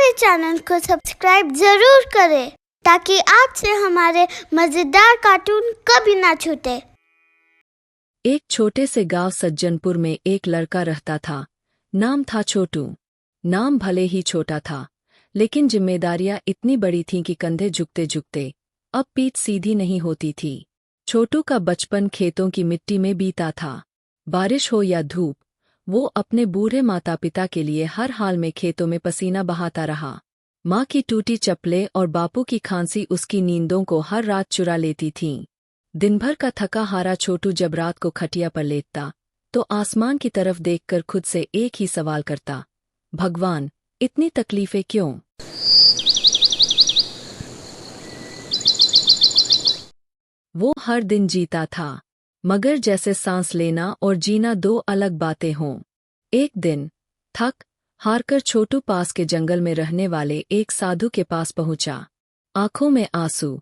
हमारे चैनल को सब्सक्राइब जरूर करें ताकि आपसे हमारे मजेदार कार्टून कभी ना छूटे। एक छोटे से गांव सज्जनपुर में एक लड़का रहता था। नाम था छोटू। नाम भले ही छोटा था, लेकिन जिम्मेदारियां इतनी बड़ी थीं कि कंधे झुकते झुकते अब पीठ सीधी नहीं होती थी। छोटू का बचपन खेतों की मिट्टी में बीता था। बारिश हो या धूप, वो अपने बूढ़े माता पिता के लिए हर हाल में खेतों में पसीना बहाता रहा। माँ की टूटी चप्पलें और बापू की खांसी उसकी नींदों को हर रात चुरा लेती थीं। दिन भर का थका हारा छोटू जब रात को खटिया पर लेटता तो आसमान की तरफ देखकर खुद से एक ही सवाल करता, भगवान, इतनी तकलीफें क्यों? वो हर दिन जीता था, मगर जैसे सांस लेना और जीना दो अलग बातें हों। एक दिन थक हारकर छोटू पास के जंगल में रहने वाले एक साधु के पास पहुंचा। आंखों में आंसू,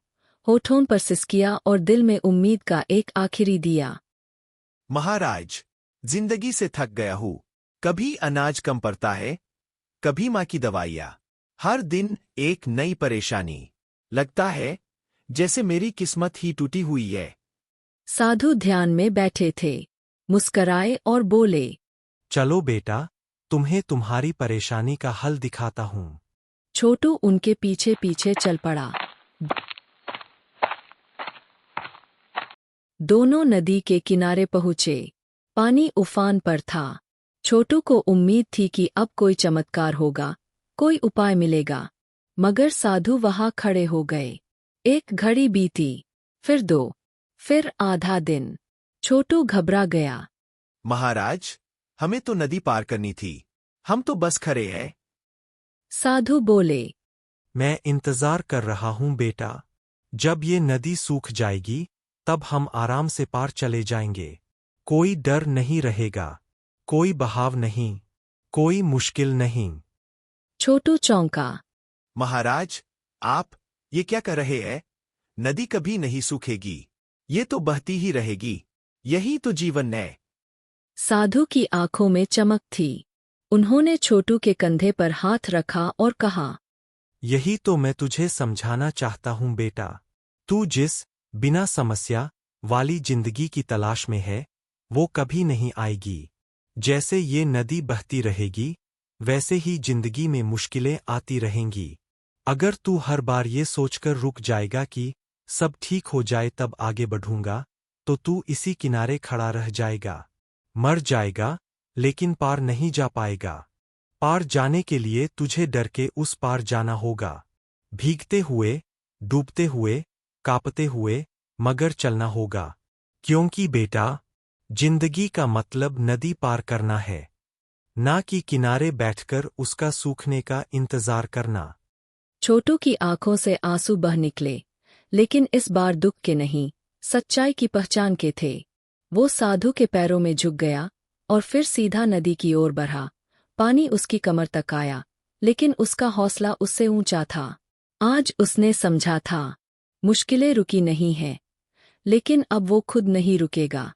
होठों पर सिसकियां और दिल में उम्मीद का एक आखिरी दिया। महाराज, जिंदगी से थक गया हूँ। कभी अनाज कम पड़ता है, कभी माँ की दवाइयाँ, हर दिन एक नई परेशानी। लगता है जैसे मेरी किस्मत ही टूटी हुई है। साधु ध्यान में बैठे थे, मुस्कराए और बोले, चलो बेटा, तुम्हें तुम्हारी परेशानी का हल दिखाता हूँ। छोटू उनके पीछे पीछे चल पड़ा। दोनों नदी के किनारे पहुंचे। पानी उफान पर था। छोटू को उम्मीद थी कि अब कोई चमत्कार होगा, कोई उपाय मिलेगा, मगर साधु वहां खड़े हो गए। एक घड़ी बीती, फिर दो, फिर आधा दिन। छोटू घबरा गया। महाराज, हमें तो नदी पार करनी थी, हम तो बस खड़े हैं। साधु बोले, मैं इंतजार कर रहा हूँ बेटा। जब ये नदी सूख जाएगी तब हम आराम से पार चले जाएंगे। कोई डर नहीं रहेगा, कोई बहाव नहीं, कोई मुश्किल नहीं। छोटू चौंका। महाराज, आप ये क्या कर रहे हैं? नदी कभी नहीं सूखेगी, ये तो बहती ही रहेगी। यही तो जीवन है। साधु की आंखों में चमक थी। उन्होंने छोटू के कंधे पर हाथ रखा और कहा, यही तो मैं तुझे समझाना चाहता हूँ बेटा। तू जिस बिना समस्या वाली जिंदगी की तलाश में है, वो कभी नहीं आएगी। जैसे ये नदी बहती रहेगी, वैसे ही जिंदगी में मुश्किलें आती रहेंगी। अगर तू हर बार ये सोचकर रुक जाएगा कि सब ठीक हो जाए तब आगे बढ़ूंगा, तो तू इसी किनारे खड़ा रह जाएगा। मर जाएगा, लेकिन पार नहीं जा पाएगा। पार जाने के लिए तुझे डर के उस पार जाना होगा। भीगते हुए, डूबते हुए, कांपते हुए, मगर चलना होगा। क्योंकि बेटा, जिंदगी का मतलब नदी पार करना है, ना कि किनारे बैठकर उसका सूखने का इंतजार करना। छोटू की आंखों से आंसू बह निकले, लेकिन इस बार दुख के नहीं, सच्चाई की पहचान के थे। वो साधु के पैरों में झुक गया और फिर सीधा नदी की ओर बढ़ा। पानी उसकी कमर तक आया, लेकिन उसका हौसला उससे ऊंचा था। आज उसने समझा था, मुश्किलें रुकी नहीं हैं, लेकिन अब वो खुद नहीं रुकेगा।